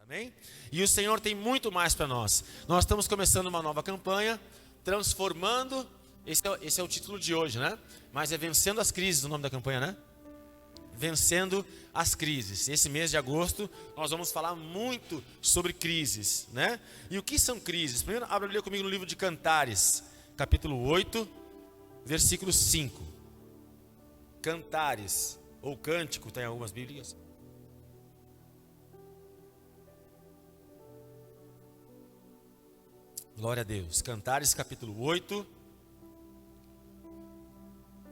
Amém? E o Senhor tem muito mais para nós. Nós estamos começando uma nova campanha, transformando, esse é o título de hoje, né? Mas é Vencendo as Crises, o nome da campanha, né? Vencendo as Crises. Esse mês de agosto, nós vamos falar muito sobre crises, né? E o que são crises? Primeiro, abra a Bíblia comigo no livro de Cantares, capítulo 8, versículo 5. Cantares, ou Cântico, tem algumas bíblias. Glória a Deus. Cantares capítulo 8,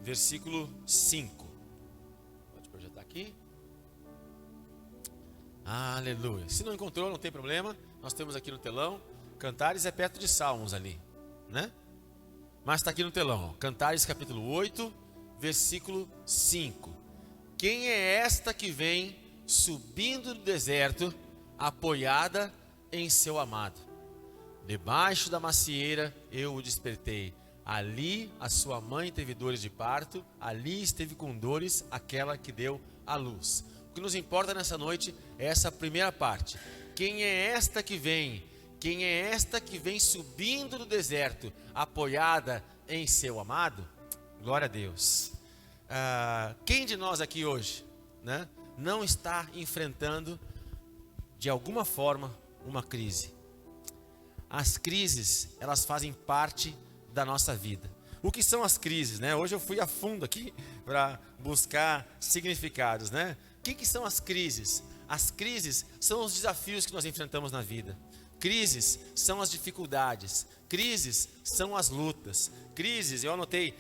versículo 5. Pode projetar aqui. Aleluia. Se não encontrou, não tem problema. Nós temos aqui no telão. Cantares é perto de Salmos ali, né? Mas está aqui no telão. Ó. Cantares capítulo 8, versículo 5. Quem é esta que vem subindo do deserto, apoiada em seu amado? Debaixo da macieira eu o despertei. Ali a sua mãe teve dores de parto. Ali esteve com dores aquela que deu à luz. O que nos importa nessa noite é essa primeira parte. Quem é esta que vem? Quem é esta que vem subindo do deserto, apoiada em seu amado? Glória a Deus. Quem de nós aqui hoje, né, não está enfrentando de alguma forma uma crise? As crises, elas fazem parte da nossa vida. O que são as crises, né? Hoje eu fui a fundo aqui para buscar significados, né? O que são as crises? As crises são os desafios que nós enfrentamos na vida. Crises são as dificuldades. Crises são as lutas. Crises, eu anotei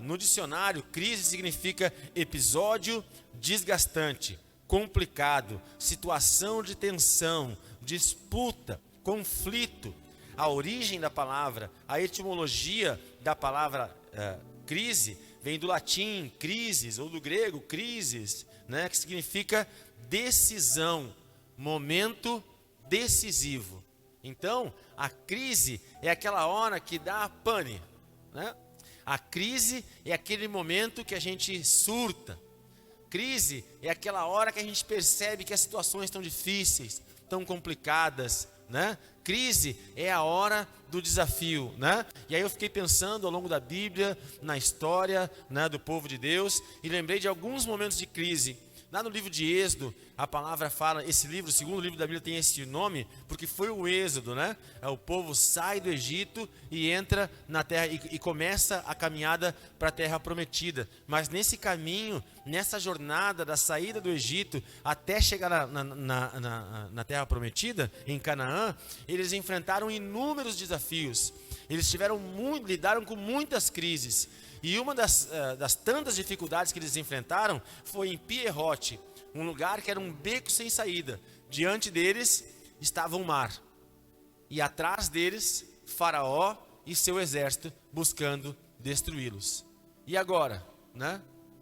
no dicionário, crise significa episódio desgastante, complicado, situação de tensão, disputa, conflito. A origem da palavra, a etimologia da palavra crise, vem do latim crisis, ou do grego crisis, né, que significa decisão, momento decisivo. Então, a crise é aquela hora que dá pane, né? A crise é aquele momento que a gente surta. Crise é aquela hora que a gente percebe que as situações estão difíceis, tão complicadas, né? Crise é a hora do desafio, né? E aí eu fiquei pensando ao longo da Bíblia, na história, né, do povo de Deus, e lembrei de alguns momentos de crise. Lá no livro de Êxodo, a palavra fala, esse livro, o segundo livro da Bíblia tem esse nome, porque foi o Êxodo, né? O povo sai do Egito e entra na terra e começa a caminhada para a terra prometida. Mas nesse caminho, nessa jornada da saída do Egito até chegar na terra prometida, em Canaã, eles enfrentaram inúmeros desafios. Eles lidaram com muitas crises. E uma das tantas dificuldades que eles enfrentaram foi em Pierrote, um lugar que era um beco sem saída. Diante deles estava o mar. E atrás deles, Faraó e seu exército buscando destruí-los. E agora, né?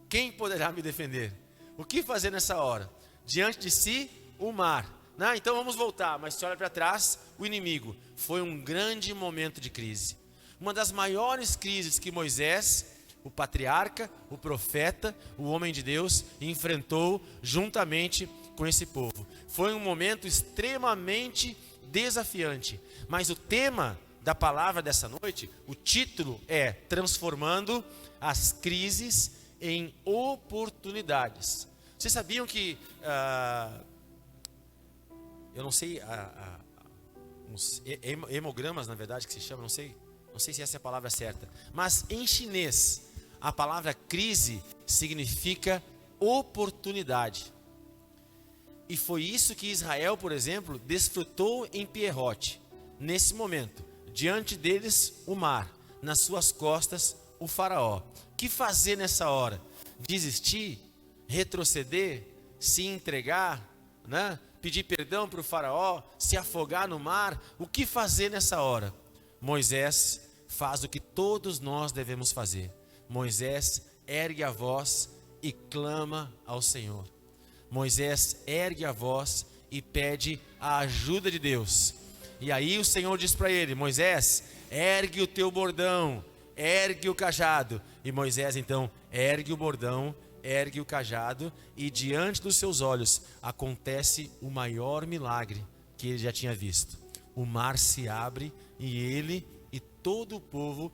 Quem poderá me defender? O que fazer nessa hora? Diante de si, o mar. Né? Então vamos voltar, mas se olha para trás, o inimigo. Foi um grande momento de crise. Uma das maiores crises que Moisés, o patriarca, o profeta, o homem de Deus, enfrentou juntamente com esse povo. Foi um momento extremamente desafiante. Mas o tema da palavra dessa noite, o título é Transformando as Crises em Oportunidades. Vocês sabiam que, eu não sei, uns hemogramas, na verdade, que se chama, não sei se essa é a palavra certa, mas em chinês, a palavra crise significa oportunidade. E foi isso que Israel, por exemplo, desfrutou em Pierrote. Nesse momento, diante deles o mar, nas suas costas o faraó. O que fazer nessa hora? Desistir? Retroceder? Se entregar? Né? Pedir perdão para o faraó? Se afogar no mar? O que fazer nessa hora? Moisés faz o que todos nós devemos fazer. Moisés ergue a voz e clama ao Senhor. Moisés ergue a voz e pede a ajuda de Deus. E aí o Senhor diz para ele: Moisés, ergue o teu bordão, ergue o cajado. E Moisés então ergue o bordão, ergue o cajado, e diante dos seus olhos acontece o maior milagre que ele já tinha visto. O mar se abre e ele e todo o povo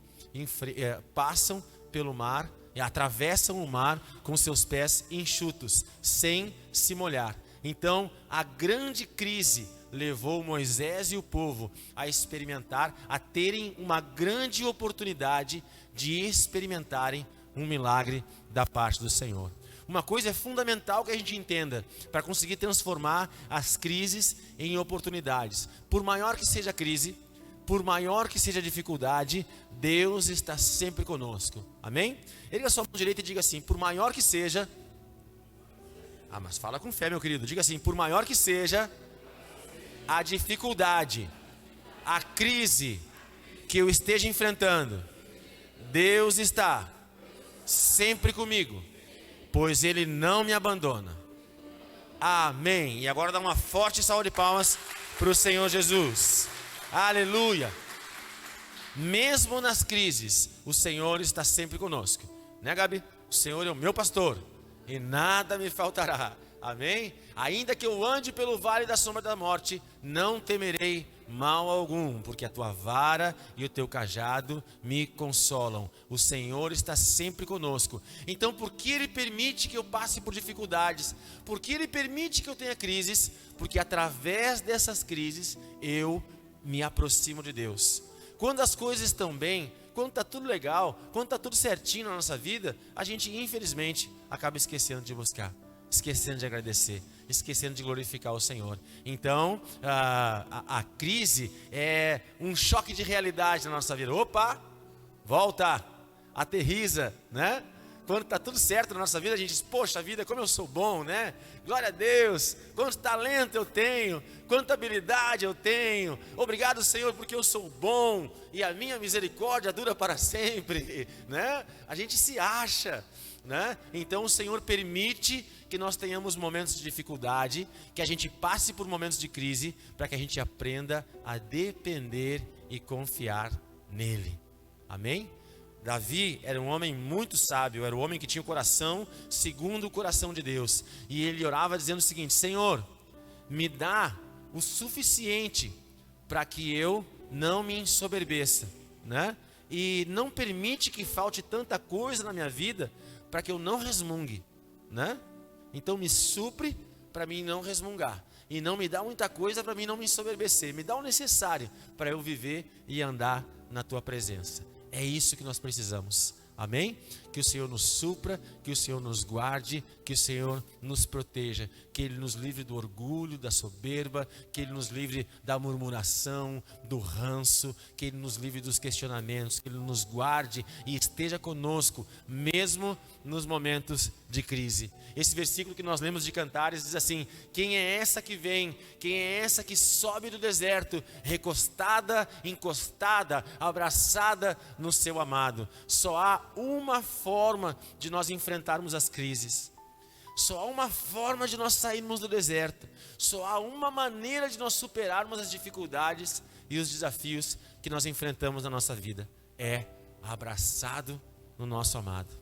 passam pelo mar e atravessam o mar com seus pés enxutos, sem se molhar. Então, a grande crise levou Moisés e o povo a experimentar, a terem uma grande oportunidade de experimentarem um milagre da parte do Senhor. Uma coisa é fundamental que a gente entenda para conseguir transformar as crises em oportunidades. Por maior que seja a crise, por maior que seja a dificuldade, Deus está sempre conosco. Amém? Erga a sua mão direita e diga assim: por maior que seja... mas fala com fé, meu querido. Diga assim: por maior que seja a dificuldade, a crise que eu esteja enfrentando, Deus está sempre comigo, pois Ele não me abandona. Amém. E agora dá uma forte salva de palmas para o Senhor Jesus. Aleluia. Mesmo nas crises, o Senhor está sempre conosco, né, Gabi? O Senhor é o meu pastor e nada me faltará. Amém? Ainda que eu ande pelo vale da sombra da morte, não temerei mal algum, porque a tua vara e o teu cajado me consolam. O Senhor está sempre conosco. Então, por que Ele permite que eu passe por dificuldades? Por que Ele permite que eu tenha crises? Porque através dessas crises eu me aproximo de Deus. Quando as coisas estão bem, quando está tudo legal, quando está tudo certinho na nossa vida, a gente infelizmente acaba esquecendo de buscar, esquecendo de agradecer, esquecendo de glorificar o Senhor. Então, a crise é um choque de realidade na nossa vida. Opa, volta, aterriza, né? Quando está tudo certo na nossa vida, a gente diz: poxa vida, como eu sou bom, né? Glória a Deus, quanto talento eu tenho, quanta habilidade eu tenho. Obrigado, Senhor, porque eu sou bom e a minha misericórdia dura para sempre, né? A gente se acha, né? Então o Senhor permite que nós tenhamos momentos de dificuldade, que a gente passe por momentos de crise, para que a gente aprenda a depender e confiar nele. Amém? Davi era um homem muito sábio, era um homem que tinha o coração segundo o coração de Deus, e ele orava dizendo o seguinte: Senhor, me dá o suficiente para que eu não me ensoberbeça, né? E não permite que falte tanta coisa na minha vida para que eu não resmungue, né? Então me supre para mim não resmungar, e não me dá muita coisa para mim não me ensoberbecer. Me dá o necessário para eu viver e andar na tua presença. É isso que nós precisamos. Amém? Que o Senhor nos supra, que o Senhor nos guarde, que o Senhor nos proteja, que Ele nos livre do orgulho, da soberba, que Ele nos livre da murmuração, do ranço, que Ele nos livre dos questionamentos, que Ele nos guarde e esteja conosco, mesmo nos momentos de crise. Esse versículo que nós lemos de Cantares diz assim: quem é essa que vem? Quem é essa que sobe do deserto, recostada, encostada, abraçada no seu amado? Só há uma forma de nós enfrentarmos as crises. Só há uma forma de nós sairmos do deserto. Só há uma maneira de nós superarmos as dificuldades e os desafios que nós enfrentamos na nossa vida. É abraçado no nosso amado.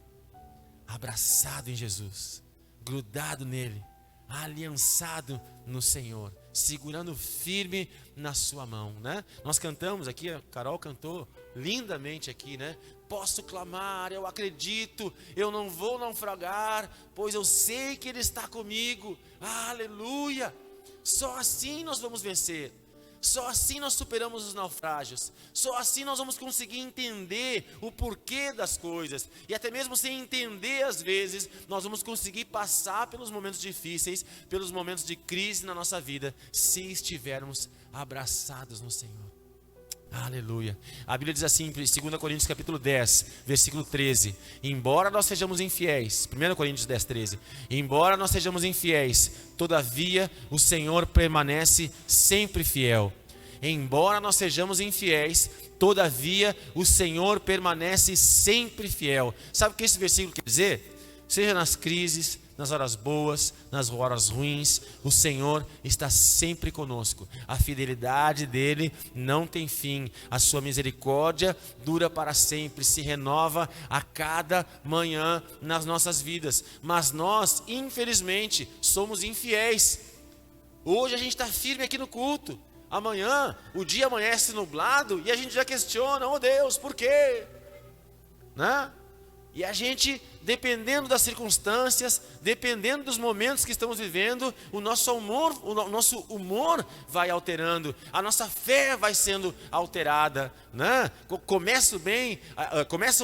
Abraçado em Jesus, grudado nele, aliançado no Senhor, segurando firme na sua mão, né? Nós cantamos aqui, a Carol cantou lindamente aqui, né? Posso clamar, eu acredito, eu não vou naufragar, pois eu sei que Ele está comigo. Aleluia! Só assim nós vamos vencer. Só assim nós superamos os naufrágios. Só assim nós vamos conseguir entender o porquê das coisas. E até mesmo sem entender às vezes, nós vamos conseguir passar pelos momentos difíceis, pelos momentos de crise na nossa vida, se estivermos abraçados no Senhor. Aleluia. A Bíblia diz assim em 2 Coríntios capítulo 10, versículo 13: embora nós sejamos infiéis, 1 Coríntios 10, 13, embora nós sejamos infiéis, todavia o Senhor permanece sempre fiel. Embora nós sejamos infiéis, todavia o Senhor permanece sempre fiel. Sabe o que esse versículo quer dizer? Seja nas crises, nas horas boas, nas horas ruins, o Senhor está sempre conosco. A fidelidade dele não tem fim. A sua misericórdia dura para sempre, se renova a cada manhã nas nossas vidas. Mas nós, infelizmente, somos infiéis. Hoje a gente está firme aqui no culto. Amanhã, o dia amanhece nublado e a gente já questiona, oh Deus, por quê? Né? E a gente, dependendo das circunstâncias, dependendo dos momentos que estamos vivendo, o nosso humor vai alterando, a nossa fé vai sendo alterada, né? Começa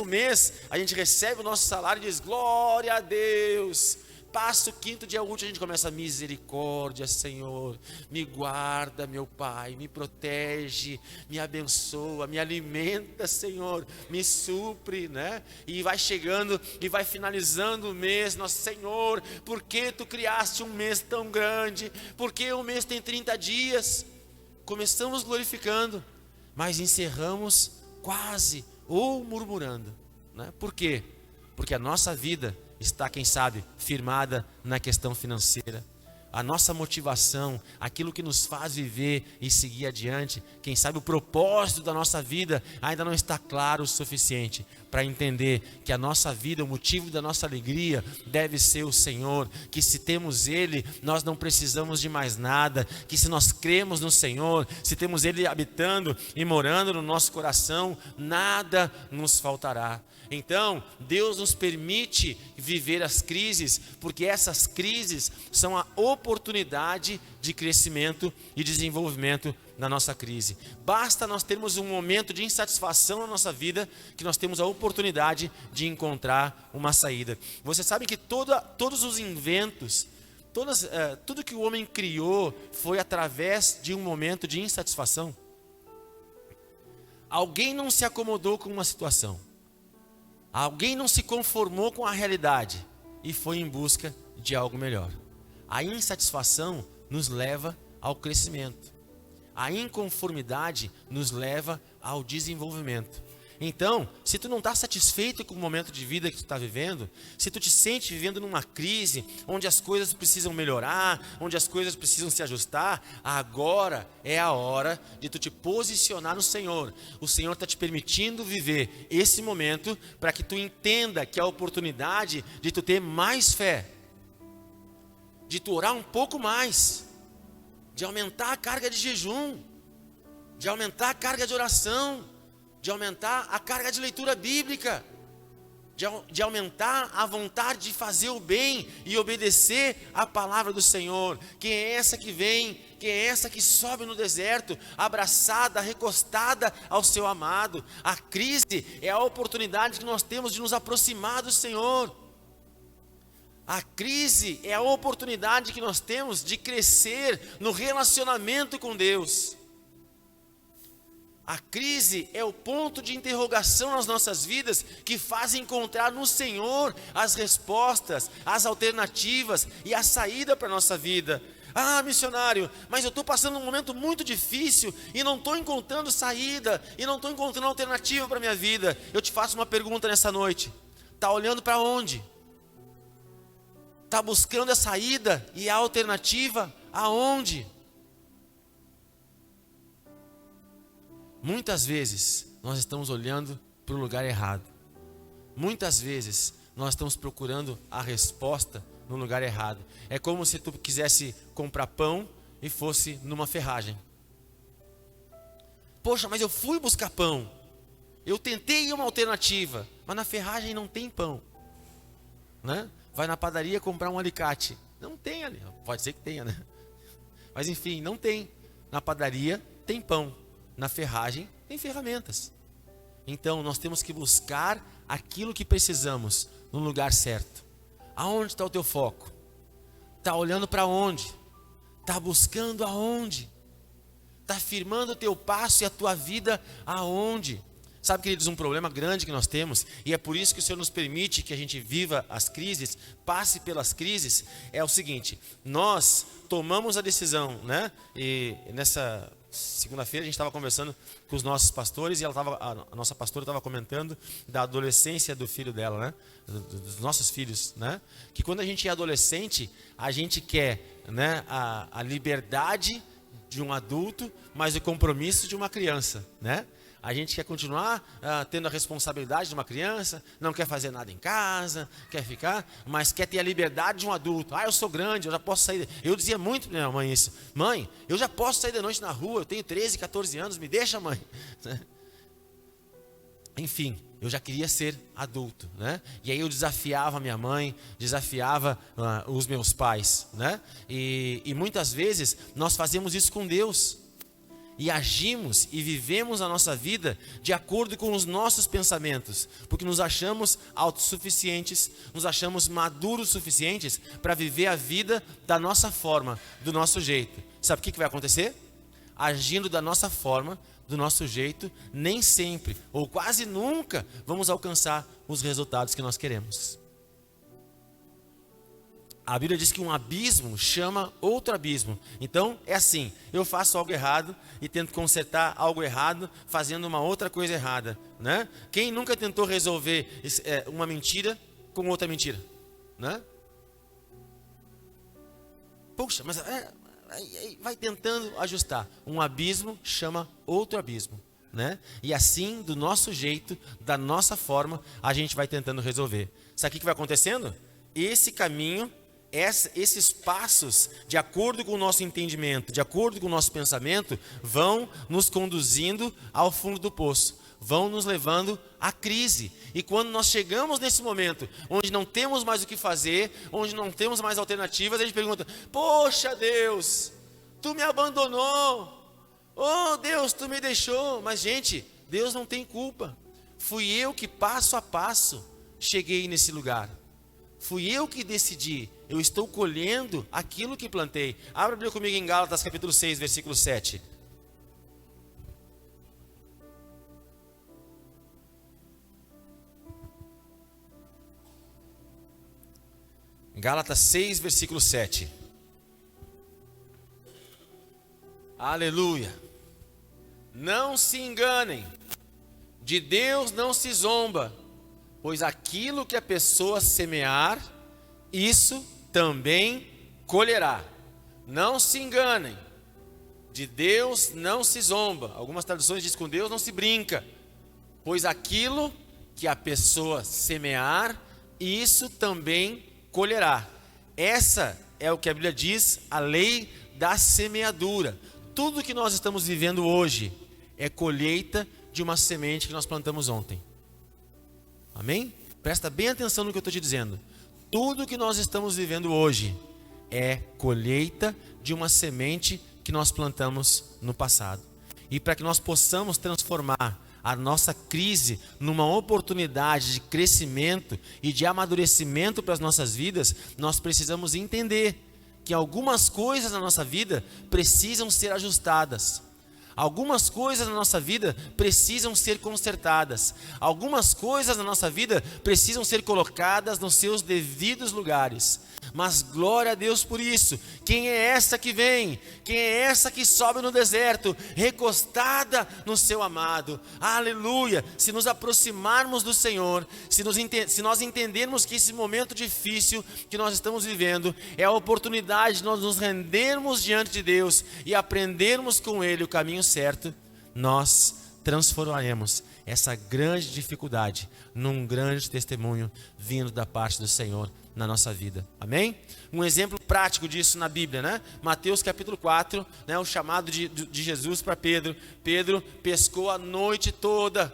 o mês, a gente recebe o nosso salário e diz, glória a Deus. Passa o quinto dia útil, a gente começa, misericórdia, Senhor, me guarda, meu Pai, me protege, me abençoa, me alimenta, Senhor, me supre, né? E vai chegando e vai finalizando o mês, nosso Senhor, por que Tu criaste um mês tão grande? Por que o mês tem 30 dias? Começamos glorificando, mas encerramos quase ou murmurando, né? Por quê? Porque a nossa vida está, quem sabe, firmada na questão financeira. A nossa motivação, aquilo que nos faz viver e seguir adiante, quem sabe o propósito da nossa vida ainda não está claro o suficiente para entender que a nossa vida, o motivo da nossa alegria deve ser o Senhor, que se temos Ele, nós não precisamos de mais nada, que se nós cremos no Senhor, se temos Ele habitando e morando no nosso coração, nada nos faltará. Então, Deus nos permite viver as crises, porque essas crises são a oportunidade de crescimento e desenvolvimento na nossa crise. Basta nós termos um momento de insatisfação na nossa vida, que nós temos a oportunidade de encontrar uma saída. Você sabe que todos os inventos, tudo que o homem criou foi através de um momento de insatisfação. Alguém não se acomodou com uma situação. Alguém não se conformou com a realidade e foi em busca de algo melhor. A insatisfação nos leva ao crescimento. A inconformidade nos leva ao desenvolvimento. Então, se tu não está satisfeito com o momento de vida que tu está vivendo, se tu te sente vivendo numa crise, onde as coisas precisam melhorar, onde as coisas precisam se ajustar, agora é a hora de tu te posicionar no Senhor. O Senhor está te permitindo viver esse momento para que tu entenda que é a oportunidade de tu ter mais fé, de tu orar um pouco mais, de aumentar a carga de jejum, de aumentar a carga de oração, de aumentar a carga de leitura bíblica, de aumentar a vontade de fazer o bem e obedecer a palavra do Senhor. Quem é essa que vem? Quem é essa que sobe no deserto, abraçada, recostada ao seu amado? A crise é a oportunidade que nós temos de nos aproximar do Senhor. A crise é a oportunidade que nós temos de crescer no relacionamento com Deus. A crise é o ponto de interrogação nas nossas vidas que faz encontrar no Senhor as respostas, as alternativas e a saída para a nossa vida. Ah, missionário, mas eu estou passando um momento muito difícil e não estou encontrando saída e não estou encontrando alternativa para a minha vida. Eu te faço uma pergunta nessa noite. Está olhando para onde? Está buscando a saída e a alternativa aonde? Muitas vezes nós estamos olhando para o lugar errado. Muitas vezes nós estamos procurando a resposta no lugar errado. É como se tu quisesse comprar pão e fosse numa ferragem. Poxa, mas eu fui buscar pão. Eu tentei uma alternativa, mas na ferragem não tem pão, né? Vai na padaria comprar um alicate. Não tem ali. Pode ser que tenha, né? Mas enfim, não tem. Na padaria tem pão. Na ferragem tem ferramentas. Então nós temos que buscar aquilo que precisamos no lugar certo. Aonde está o teu foco? Está olhando para onde? Está buscando aonde? Está firmando o teu passo e a tua vida aonde? Sabe, queridos, um problema grande que nós temos, e é por isso que o Senhor nos permite que a gente viva as crises, passe pelas crises, é o seguinte: nós tomamos a decisão, né? E nessa segunda-feira a gente estava conversando com os nossos pastores e a nossa pastora estava comentando da adolescência do filho dela, né? Dos nossos filhos, né? Que quando a gente é adolescente, a gente quer, né, a liberdade de um adulto, mas o compromisso de uma criança, né? A gente quer continuar tendo a responsabilidade de uma criança, não quer fazer nada em casa, quer ficar, mas quer ter a liberdade de um adulto. Eu sou grande, eu já posso sair. Eu dizia muito para minha mãe isso. Mãe, eu já posso sair de noite na rua, eu tenho 13, 14 anos, me deixa, mãe. Enfim, eu já queria ser adulto, né? E aí eu desafiava minha mãe, desafiava os meus pais, né? E muitas vezes nós fazemos isso com Deus. E agimos e vivemos a nossa vida de acordo com os nossos pensamentos, porque nos achamos autossuficientes, nos achamos maduros suficientes para viver a vida da nossa forma, do nosso jeito. Sabe o que vai acontecer? Agindo da nossa forma, do nosso jeito, nem sempre ou quase nunca vamos alcançar os resultados que nós queremos. A Bíblia diz que um abismo chama outro abismo. Então é assim, eu faço algo errado e tento consertar algo errado fazendo uma outra coisa errada, né? Quem nunca tentou resolver uma mentira com outra mentira, né? Puxa, mas vai tentando ajustar. Um abismo chama outro abismo, né? E assim, do nosso jeito, da nossa forma, a gente vai tentando resolver. Sabe o que vai acontecendo? Esse caminho, esses passos, de acordo com o nosso entendimento, de acordo com o nosso pensamento, vão nos conduzindo ao fundo do poço, vão nos levando à crise. E quando nós chegamos nesse momento, onde não temos mais o que fazer, onde não temos mais alternativas, a gente pergunta: poxa Deus, tu me abandonou, oh Deus, tu me deixou. Mas gente, Deus não tem culpa, fui eu que passo a passo cheguei nesse lugar. Fui eu que decidi, eu estou colhendo aquilo que plantei. Abra a Bíblia comigo em Gálatas capítulo 6, versículo 7. Gálatas 6, versículo 7. Aleluia. Não se enganem, de Deus não se zomba, pois aquilo que a pessoa semear, isso também colherá. Não se enganem, de Deus não se zomba. Algumas traduções dizem que com Deus não se brinca, pois aquilo que a pessoa semear, isso também colherá. Essa é o que a Bíblia diz, a lei da semeadura. Tudo que nós estamos vivendo hoje é colheita de uma semente que nós plantamos ontem. Amém? Presta bem atenção no que eu estou te dizendo. Tudo que nós estamos vivendo hoje é colheita de uma semente que nós plantamos no passado. E para que nós possamos transformar a nossa crise numa oportunidade de crescimento e de amadurecimento para as nossas vidas, nós precisamos entender que algumas coisas na nossa vida precisam ser ajustadas. Algumas coisas na nossa vida precisam ser consertadas. Algumas coisas na nossa vida precisam ser colocadas nos seus devidos lugares. Mas glória a Deus por isso. Quem é essa que vem? Quem é essa que sobe no deserto, recostada no seu amado? Aleluia! Se nos aproximarmos do Senhor, se nós entendermos que esse momento difícil que nós estamos vivendo é a oportunidade de nós nos rendermos diante de Deus e aprendermos com Ele o caminho certo, nós transformaremos essa grande dificuldade num grande testemunho vindo da parte do Senhor na nossa vida, amém? Um exemplo prático disso na Bíblia, né? Mateus capítulo 4, né? O chamado de Jesus para Pedro. Pedro pescou a noite toda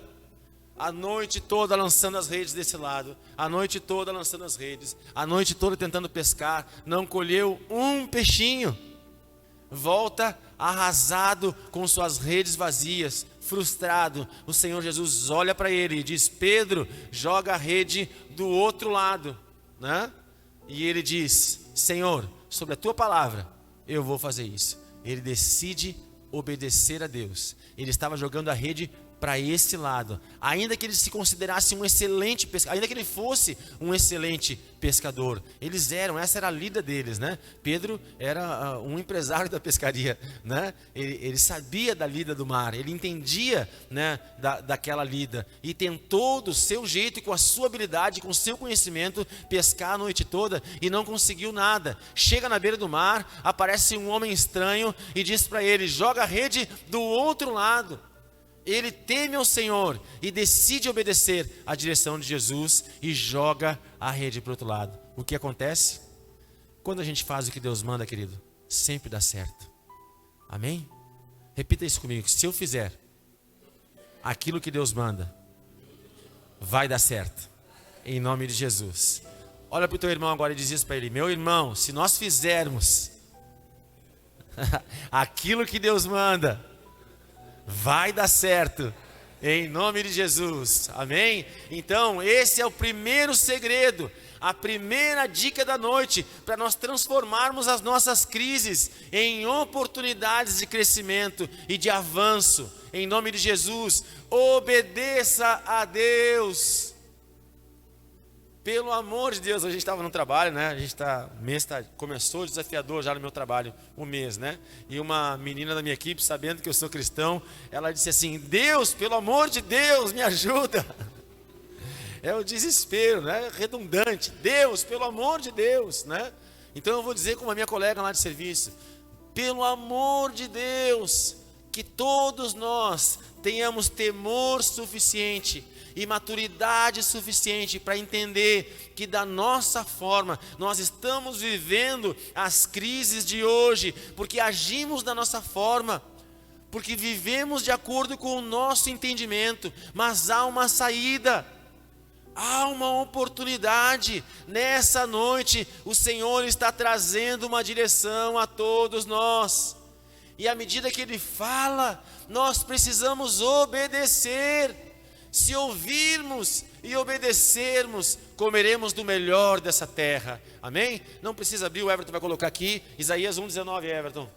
lançando as redes desse lado, a noite toda lançando as redes, a noite toda tentando pescar, não colheu um peixinho, volta arrasado com suas redes vazias, frustrado. O Senhor Jesus olha para ele e diz: Pedro, joga a rede do outro lado, né? E ele diz: Senhor, sobre a tua palavra eu vou fazer isso. Ele decide obedecer a Deus. Ele estava jogando a rede para esse lado, ainda que ele se considerasse um excelente pescador, ainda que ele fosse um excelente pescador, essa era a lida deles, né? Pedro era um empresário da pescaria, né? Ele sabia da lida do mar, ele entendia, né, daquela lida, e tentou do seu jeito, com a sua habilidade, com o seu conhecimento, pescar a noite toda e não conseguiu nada. Chega na beira do mar, aparece um homem estranho e diz para ele: joga a rede do outro lado. ele teme ao Senhor e decide obedecer à direção de Jesus e joga a rede para o outro lado. O que acontece? Quando a gente faz o que Deus manda, querido, sempre dá certo. Amém? Repita isso comigo. Se eu fizer aquilo que Deus manda, vai dar certo. Em nome de Jesus. Olha para o teu irmão agora e diz isso para ele: meu irmão, se nós fizermos aquilo que Deus manda, vai dar certo. Em nome de Jesus. Amém? Então, esse é o primeiro segredo, a primeira dica da noite, para nós transformarmos as nossas crises em oportunidades de crescimento e de avanço. Em nome de Jesus, obedeça a Deus. Pelo amor de Deus, a gente estava no trabalho, né? O mês começou desafiador já no meu trabalho, o mês, né? E uma menina da minha equipe, sabendo que eu sou cristão, ela disse assim: Deus, pelo amor de Deus, me ajuda. É o desespero, né? Redundante. Deus, pelo amor de Deus, né? Então eu vou dizer como a minha colega lá de serviço: pelo amor de Deus, que todos nós tenhamos temor suficiente e maturidade suficiente para entender que da nossa forma nós estamos vivendo as crises de hoje, porque agimos da nossa forma, porque vivemos de acordo com o nosso entendimento, mas há uma saída. Há uma oportunidade. Nessa noite o Senhor está trazendo uma direção a todos nós, e à medida que Ele fala, nós precisamos obedecer. Se ouvirmos e obedecermos, comeremos do melhor dessa terra. Amém? Não precisa abrir, o Everton vai colocar aqui Isaías 1,19, Everton.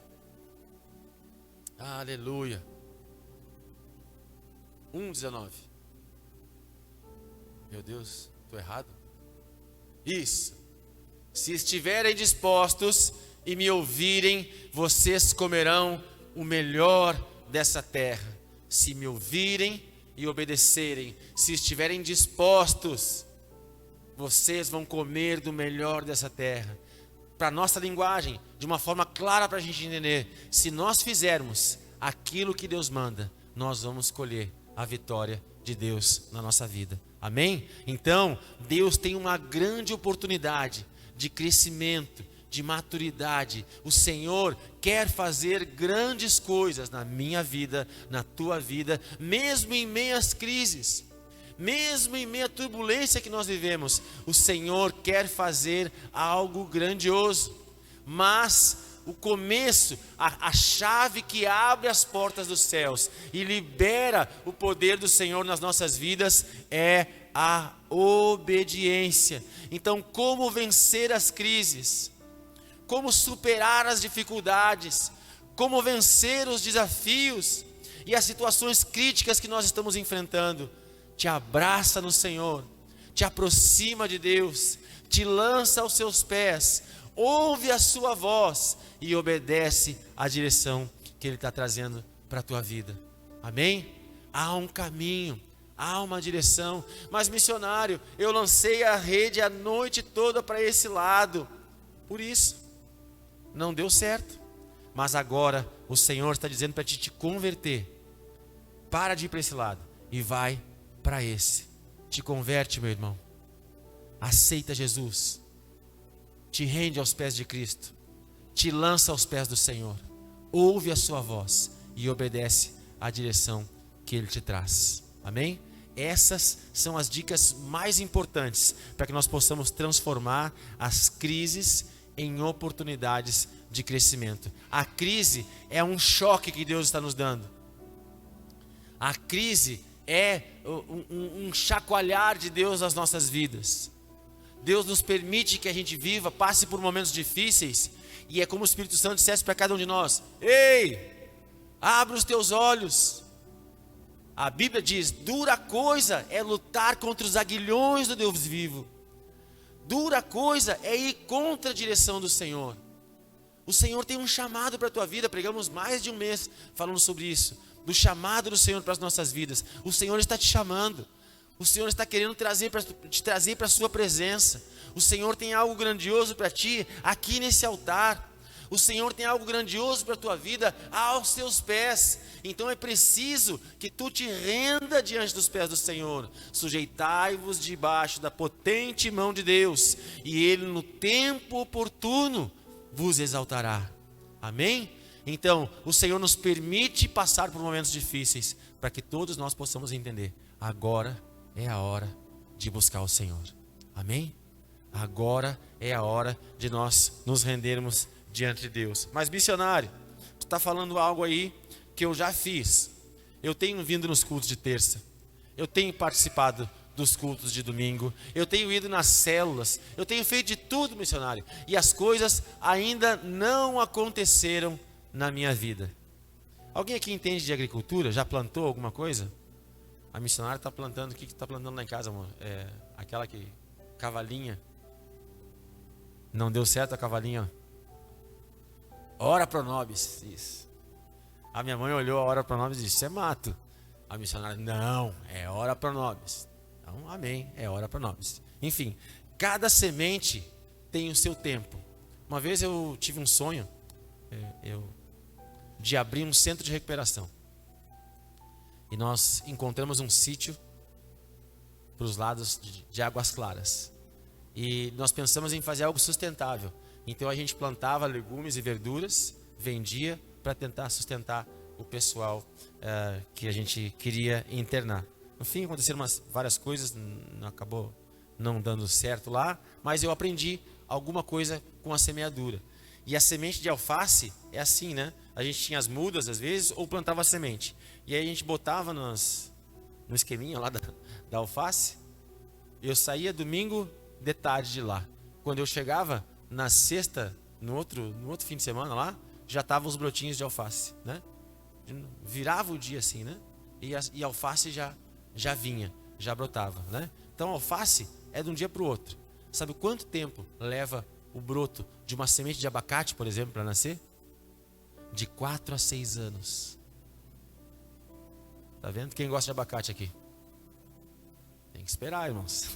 Aleluia. 1,19. Meu Deus, estou errado? Isso. Se estiverem dispostos e me ouvirem, vocês comerão o melhor dessa terra. Se me ouvirem e obedecerem, se estiverem dispostos, vocês vão comer do melhor dessa terra. Para a nossa linguagem, de uma forma clara para a gente entender, se nós fizermos aquilo que Deus manda, nós vamos colher a vitória de Deus na nossa vida. Amém? Então, Deus tem uma grande oportunidade de crescimento, de maturidade. O Senhor quer fazer grandes coisas na minha vida, na tua vida, mesmo em meio às crises, mesmo em meio à turbulência que nós vivemos. O Senhor quer fazer algo grandioso, mas o começo, a chave que abre as portas dos céus e libera o poder do Senhor nas nossas vidas é a obediência. Então, como vencer as crises? Como superar as dificuldades, como vencer os desafios e as situações críticas que nós estamos enfrentando? Te abraça no Senhor, te aproxima de Deus, te lança aos seus pés, ouve a sua voz e obedece à direção que Ele está trazendo para a tua vida. Amém? Há um caminho, há uma direção. Mas missionário, eu lancei a rede a noite toda para esse lado, por isso não deu certo. Mas agora o Senhor está dizendo para te converter. Para de ir para esse lado e vai para esse. Te converte, meu irmão. Aceita Jesus. Te rende aos pés de Cristo. Te lança aos pés do Senhor. Ouve a sua voz e obedece à direção que Ele te traz. Amém? Essas são as dicas mais importantes para que nós possamos transformar as crises em oportunidades de crescimento. A crise é um choque que Deus está nos dando. A crise é um chacoalhar de Deus nas nossas vidas. Deus nos permite que a gente viva, passe por momentos difíceis, e é como o Espírito Santo dissesse para cada um de nós: ei, abre os teus olhos. A Bíblia diz: dura coisa é lutar contra os aguilhões do Deus vivo. Dura coisa é ir contra a direção do Senhor. O Senhor tem um chamado para a tua vida. Pregamos mais de um mês falando sobre isso, do chamado do Senhor para as nossas vidas. O Senhor está te chamando. O Senhor está querendo te trazer para a sua presença. O Senhor tem algo grandioso para ti aqui nesse altar. O Senhor tem algo grandioso para a tua vida aos seus pés. Então é preciso que tu te renda diante dos pés do Senhor. Sujeitai-vos debaixo da potente mão de Deus, e Ele no tempo oportuno vos exaltará. Amém? Então, o Senhor nos permite passar por momentos difíceis, para que todos nós possamos entender: agora é a hora de buscar o Senhor. Amém? Agora é a hora de nós nos rendermos diante de Deus. Mas missionário, tu está falando algo aí que eu já fiz. Eu tenho vindo nos cultos de terça, eu tenho participado dos cultos de domingo, eu tenho ido nas células, eu tenho feito de tudo, missionário, e as coisas ainda não aconteceram na minha vida. Alguém aqui entende de agricultura? Já plantou alguma coisa? A missionária está plantando. O que está plantando lá em casa, amor? Aquela que... cavalinha. Não deu certo a cavalinha? Ora pro nobis. Isso. A minha mãe olhou a ora pro nobis e disse: isso é mato. A missionária: não, é ora pro nobis. Então, amém, é ora pro nobis. Enfim, cada semente tem o seu tempo. Uma vez eu tive um sonho de abrir um centro de recuperação. E nós encontramos um sítio para os lados de Águas Claras. E nós pensamos em fazer algo sustentável. Então a gente plantava legumes e verduras, vendia para tentar sustentar o pessoal que a gente queria internar. No fim aconteceram várias coisas, acabou não dando certo lá, mas eu aprendi alguma coisa com a semeadura. E a semente de alface é assim, né? A gente tinha as mudas às vezes, ou plantava a semente. E aí a gente botava no esqueminha lá da alface. Eu saía domingo de tarde de lá. Quando eu chegava na sexta, no outro fim de semana lá, já estavam os brotinhos de alface, né? Virava o dia assim, né? E a alface já vinha, já brotava, né? Então a alface é de um dia para o outro. Sabe quanto tempo leva o broto de uma semente de abacate, por exemplo, para nascer? De 4 a 6 anos. Tá vendo? Quem gosta de abacate aqui? Tem que esperar, irmãos.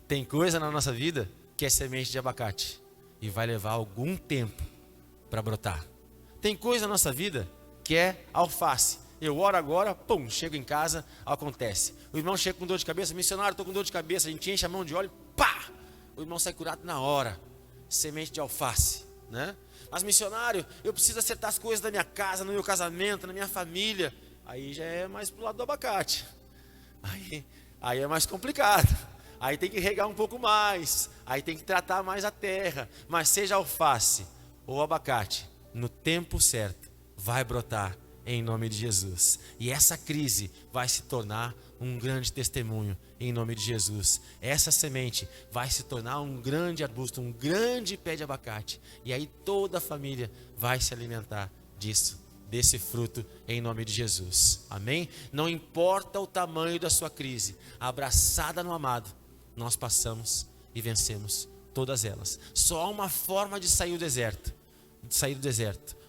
Tem coisa na nossa vida que é semente de abacate e vai levar algum tempo para brotar. Tem coisa na nossa vida que é alface. Eu oro agora, pum, chego em casa, acontece. O irmão chega com dor de cabeça: missionário, estou com dor de cabeça. A gente enche a mão de óleo, pá! O irmão sai curado na hora. Semente de alface, né? Mas missionário, eu preciso acertar as coisas da minha casa, no meu casamento, na minha família. Aí já é mais pro lado do abacate. Aí é mais complicado. Aí tem que regar um pouco mais. Aí tem que tratar mais a terra. Mas seja alface ou abacate, no tempo certo vai brotar em nome de Jesus. E essa crise vai se tornar um grande testemunho em nome de Jesus. Essa semente vai se tornar um grande arbusto, um grande pé de abacate. E aí toda a família vai se alimentar desse fruto em nome de Jesus. Amém? Não importa o tamanho da sua crise, abraçada no amado, nós passamos e vencemos todas elas. Só há uma forma de sair do deserto.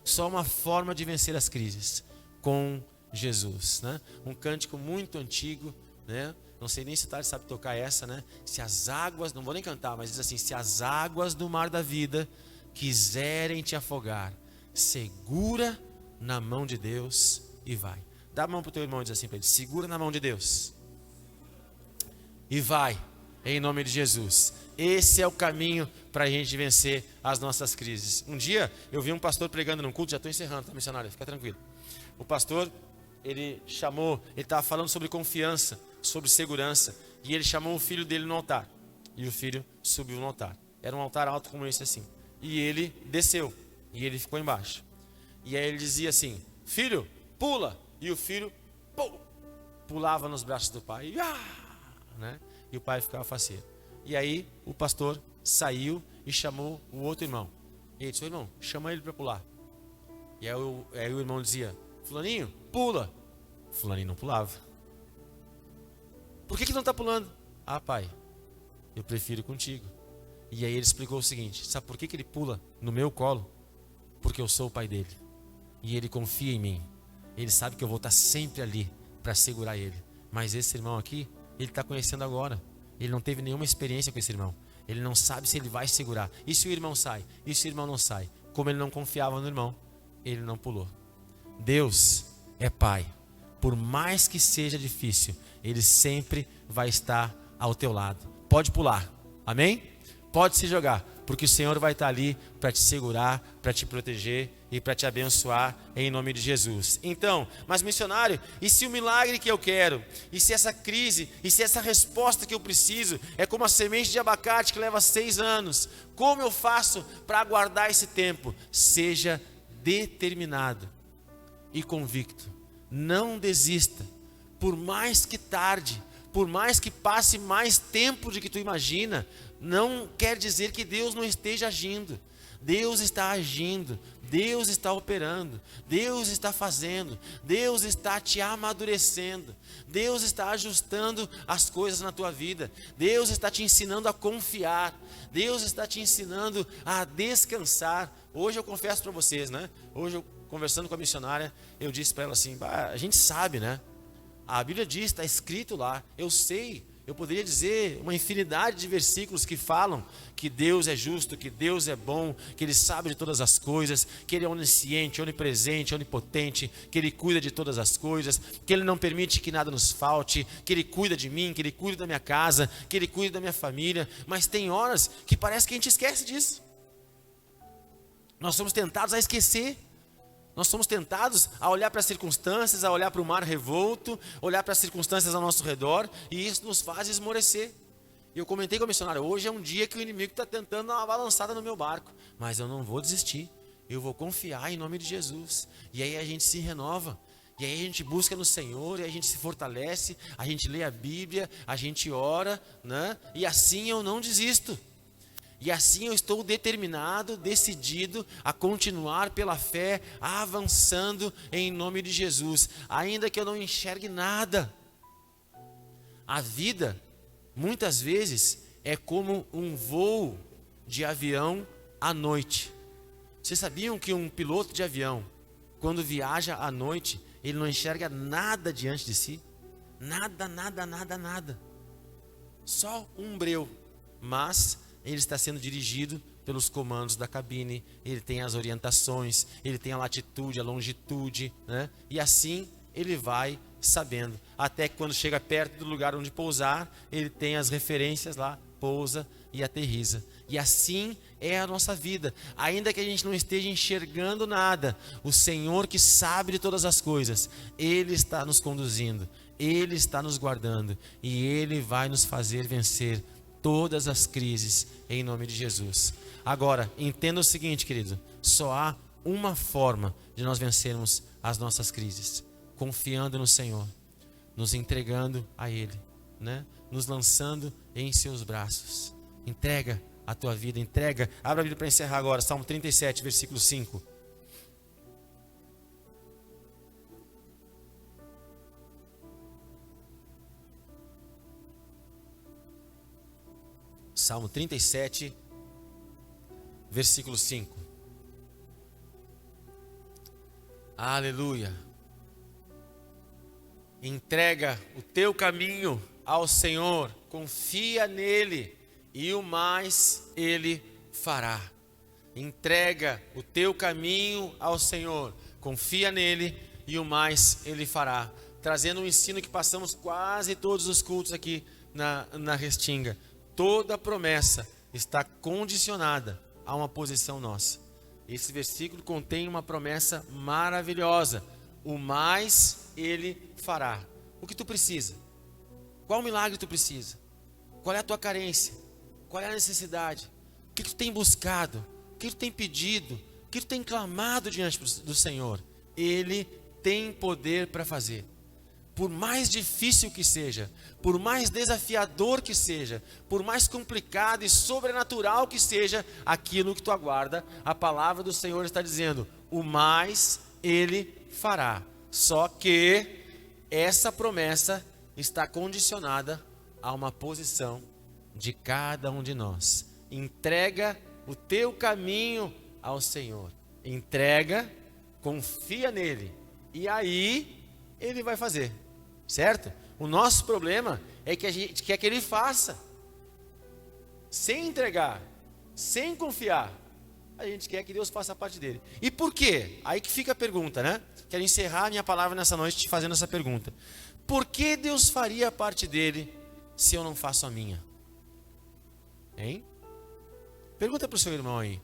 Só uma forma de vencer as crises: com Jesus, né? Um cântico muito antigo, né? Não sei nem se o Tati sabe tocar essa, né? Se as águas, não vou nem cantar, mas diz assim: se as águas do mar da vida quiserem te afogar, segura na mão de Deus e vai. Dá a mão para o teu irmão e diz assim para ele: segura na mão de Deus e vai, em nome de Jesus. Esse é o caminho para a gente vencer as nossas crises. Um dia eu vi um pastor pregando num culto, já estou encerrando, tá, missionário? Fica tranquilo. O pastor, ele estava falando sobre confiança, sobre segurança, e ele chamou o filho dele no altar, e o filho subiu no altar. Era um altar alto como esse assim, e ele desceu, e ele ficou embaixo. E aí ele dizia assim: filho, pula, e o filho pulava nos braços do pai, né? E o pai ficava faceiro. E aí o pastor saiu e chamou o outro irmão. E ele disse: irmão, chama ele para pular. E aí o irmão dizia: fulaninho, pula. Fulaninho não pulava. Por que não está pulando? Ah, pai, eu prefiro contigo. E aí ele explicou o seguinte: sabe por que ele pula no meu colo? Porque eu sou o pai dele. E ele confia em mim. Ele sabe que eu vou estar sempre ali para segurar ele. Mas esse irmão aqui, ele está conhecendo agora. Ele não teve nenhuma experiência com esse irmão. Ele não sabe se ele vai segurar. E se o irmão sai? E se o irmão não sai? Como ele não confiava no irmão, ele não pulou. Deus é Pai. Por mais que seja difícil, Ele sempre vai estar ao teu lado. Pode pular, amém? Pode se jogar, porque o Senhor vai estar ali para te segurar, para te proteger e para te abençoar em nome de Jesus. Então, mas missionário, e se o milagre que eu quero, e se essa crise, e se essa resposta que eu preciso é como a semente de abacate que leva 6 anos, como eu faço para aguardar esse tempo? Seja determinado e convicto. Não desista, por mais que tarde, por mais que passe mais tempo do que tu imagina, não quer dizer que Deus não esteja agindo. Deus está agindo, Deus está operando, Deus está fazendo, Deus está te amadurecendo, Deus está ajustando as coisas na tua vida, Deus está te ensinando a confiar, Deus está te ensinando a descansar. Hoje eu confesso para vocês, né? Hoje eu conversando com a missionária, eu disse para ela assim, a gente sabe, né? A Bíblia diz, está escrito lá, eu sei, eu poderia dizer uma infinidade de versículos que falam que Deus é justo, que Deus é bom, que Ele sabe de todas as coisas, que Ele é onisciente, onipresente, onipotente, que Ele cuida de todas as coisas, que Ele não permite que nada nos falte, que Ele cuida de mim, que Ele cuida da minha casa, que Ele cuida da minha família. Mas tem horas que parece que a gente esquece disso. Nós somos tentados a esquecer. Nós somos tentados a olhar para as circunstâncias, a olhar para o mar revolto, olhar para as circunstâncias ao nosso redor, e isso nos faz esmorecer. E eu comentei com a missionária, hoje é um dia que o inimigo está tentando dar uma balançada no meu barco, mas eu não vou desistir, eu vou confiar em nome de Jesus. E aí a gente se renova, e aí a gente busca no Senhor, e a gente se fortalece, a gente lê a Bíblia, a gente ora, né? E assim eu não desisto. E assim eu estou determinado, decidido a continuar pela fé, avançando em nome de Jesus, ainda que eu não enxergue nada. A vida, muitas vezes, é como um voo de avião à noite. Vocês sabiam que um piloto de avião, quando viaja à noite, ele não enxerga nada diante de si? Nada, nada, nada, nada. Só um breu, mas ele está sendo dirigido pelos comandos da cabine, ele tem as orientações, ele tem a latitude, a longitude, né? E assim ele vai sabendo, até que quando chega perto do lugar onde pousar, ele tem as referências lá, pousa e aterriza. E assim é a nossa vida, ainda que a gente não esteja enxergando nada, o Senhor que sabe de todas as coisas, Ele está nos conduzindo, Ele está nos guardando, e Ele vai nos fazer vencer todas as crises em nome de Jesus. Agora, entenda o seguinte, querido, só há uma forma de nós vencermos as nossas crises: confiando no Senhor, nos entregando a Ele, né? Nos lançando em seus braços. Entrega a tua vida, entrega. Abra a Bíblia para encerrar agora, Salmo 37, versículo 5. Salmo 37, versículo 5. Aleluia. Entrega o teu caminho ao Senhor, confia nele e o mais ele fará. Entrega o teu caminho ao Senhor, confia nele e o mais ele fará. Trazendo um ensino que passamos quase todos os cultos aqui na Restinga. Toda promessa está condicionada a uma posição nossa. Esse versículo contém uma promessa maravilhosa: o mais ele fará. O que tu precisa? Qual milagre tu precisa? Qual é a tua carência? Qual é a necessidade? O que tu tem buscado? O que tu tem pedido? O que tu tem clamado diante do Senhor? Ele tem poder para fazer. Por mais difícil que seja, por mais desafiador que seja, por mais complicado e sobrenatural que seja aquilo que tu aguarda, a palavra do Senhor está dizendo: o mais ele fará. Só que essa promessa está condicionada a uma posição de cada um de nós. Entrega o teu caminho ao Senhor. Entrega, confia nele, e aí ele vai fazer. Certo? O nosso problema é que a gente quer que ele faça. sem entregar, sem confiar, a gente quer que Deus faça a parte dele. E por quê? Aí que fica a pergunta, né? Quero encerrar a minha palavra nessa noite te fazendo essa pergunta. Por que Deus faria a parte dele se eu não faço a minha? Hein? Pergunta para o seu irmão aí.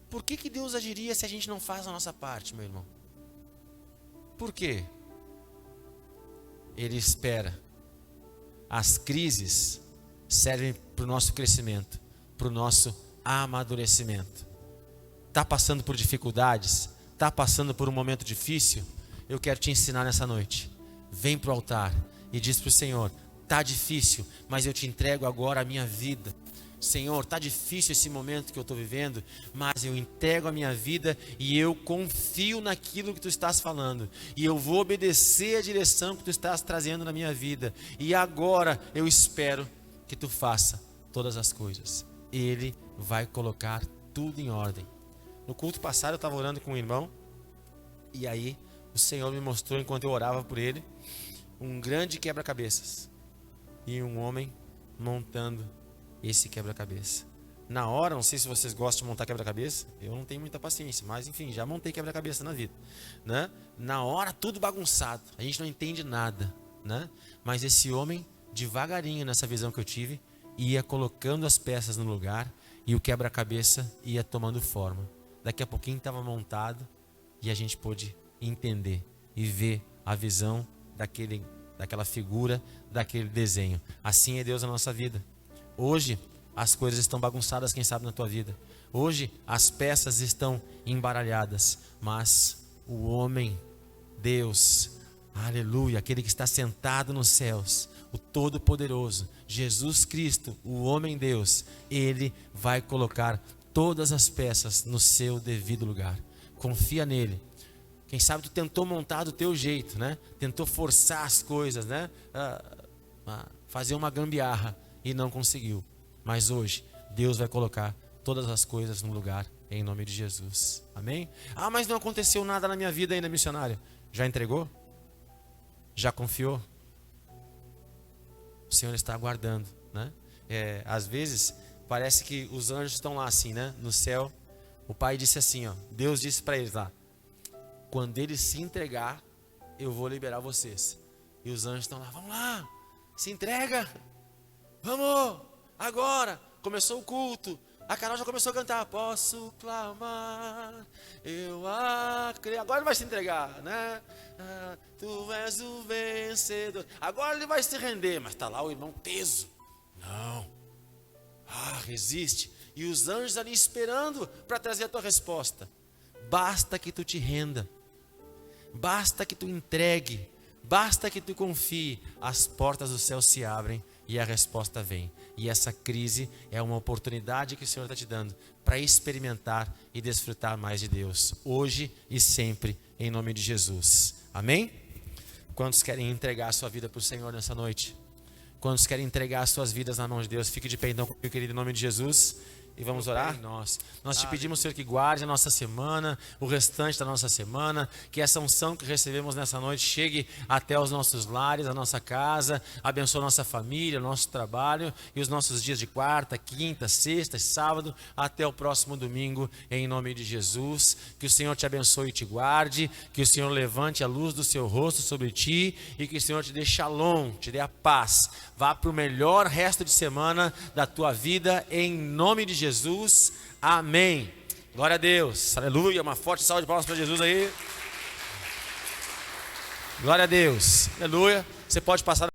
Por que Deus agiria se a gente não faz a nossa parte, meu irmão? Por quê? Ele espera. As crises servem para o nosso crescimento, para o nosso amadurecimento. Está passando por dificuldades? Está passando por um momento difícil? Eu quero te ensinar nessa noite. Vem para o altar e diz para o Senhor: está difícil, mas eu te entrego agora a minha vida. Senhor, está difícil esse momento que eu estou vivendo, mas eu entrego a minha vida e eu confio naquilo que Tu estás falando. E eu vou obedecer a direção que Tu estás trazendo na minha vida. E agora eu espero que Tu faça todas as coisas. Ele vai colocar tudo em ordem. No culto passado eu estava orando com um irmão, e aí o Senhor me mostrou, enquanto eu orava por ele, um grande quebra-cabeças. E um homem montando esse quebra-cabeça. Na hora, não sei se vocês gostam de montar quebra-cabeça, eu não tenho muita paciência, mas enfim, já montei quebra-cabeça na vida, né? Na hora, tudo bagunçado, a gente não entende nada, né? Mas esse homem, devagarinho, nessa visão que eu tive, ia colocando as peças no lugar e o quebra-cabeça ia tomando forma. Daqui a pouquinho estava montado e a gente pôde entender e ver a visão daquela figura, daquele desenho. Assim é Deus na nossa vida. Hoje as coisas estão bagunçadas, quem sabe, na tua vida. Hoje as peças estão embaralhadas, mas o homem, Deus, aleluia, aquele que está sentado nos céus, o Todo-Poderoso, Jesus Cristo, o homem Deus, Ele vai colocar todas as peças no seu devido lugar. Confia nele. Quem sabe tu tentou montar do teu jeito, né? Tentou forçar as coisas, né? Fazer uma gambiarra e não conseguiu. Mas hoje Deus vai colocar todas as coisas no lugar, em nome de Jesus. Amém? Ah, mas não aconteceu nada na minha vida ainda, missionário. Já entregou? Já confiou? O Senhor está aguardando, né? Às vezes parece que os anjos estão lá assim, né? No céu. O Pai disse assim, ó, Deus disse para eles lá: quando ele se entregar, eu vou liberar vocês. E os anjos estão lá: vamos lá, se entrega, vamos, agora. Começou o culto, a Carol já começou a cantar: posso clamar, eu acredito. Agora ele vai se entregar, né? Tu és o vencedor. Agora ele vai se render, mas está lá o irmão teso. Não, resiste. E os anjos ali esperando para trazer a tua resposta. Basta que tu te renda, basta que tu entregue, basta que tu confie, as portas do céu se abrem e a resposta vem. E essa crise é uma oportunidade que o Senhor está te dando para experimentar e desfrutar mais de Deus, hoje e sempre, em nome de Jesus. Amém? Quantos querem entregar a sua vida para o Senhor nessa noite? Quantos querem entregar as suas vidas na mão de Deus? Fique de pé então, meu querido, em nome de Jesus. E vamos orar? Nós te pedimos, Senhor, que guarde a nossa semana, o restante da nossa semana, que essa unção que recebemos nessa noite chegue até os nossos lares, a nossa casa, abençoe a nossa família, o nosso trabalho e os nossos dias de quarta, quinta, sexta e sábado, até o próximo domingo, em nome de Jesus. Que o Senhor te abençoe e te guarde, que o Senhor levante a luz do seu rosto sobre ti e que o Senhor te dê shalom, te dê a paz. Vá para o melhor resto de semana da tua vida, em nome de Jesus. Amém. Glória a Deus. Aleluia. Uma forte salva de palmas para Jesus aí. Glória a Deus. Aleluia. Você pode passar.